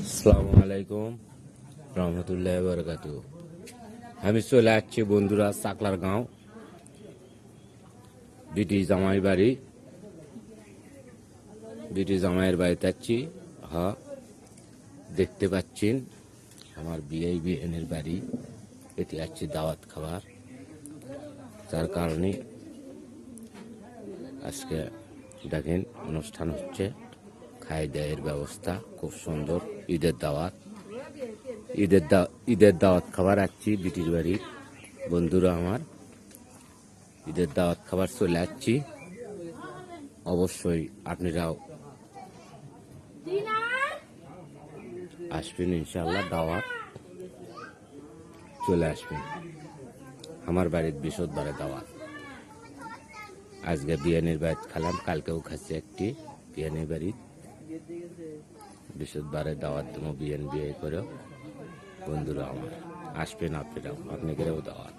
আসসালামু আলাইকুম রহমতুল্লাহ বরকাত। আমি চলে আসছি বন্ধুরা চাকলার গাঁও, বিটি জামাই বাড়ি। বিটি জামাইয়ের বাড়িতে যাচ্ছি। হ্যাঁ, দেখতে পাচ্ছেন আমার বিএনের বাড়ি। এটি যাচ্ছি দাওয়াত খাবার, যার কারণে আজকে দেখেন অনুষ্ঠান হচ্ছে। খাই দায়ের ব্যবস্থা খুব সুন্দর। ঈদের দাওয়াত খাবার আসছি বিটির বাড়ি। বন্ধুরা আমার, ঈদের দাওয়াত খাবার চলে আসছি। অবশ্যই আপনারাও আসবেন, ইনশাল্লাহ দাওয়াত চলে আসবেন। আমার বাড়ির বৃহস্পতিবারে দাওয়াত। আজকে বিয়ানের বাড়িতে খেলাম, কালকেও খাচ্ছি একটি বিয়ানের বাড়ি। বৃহস্পতিবারে দাওয়াত দেবো, বিয়ে করে। বন্ধুরা আমার আসবেন, আপনারাও, আপনাদেরও দাওয়াত।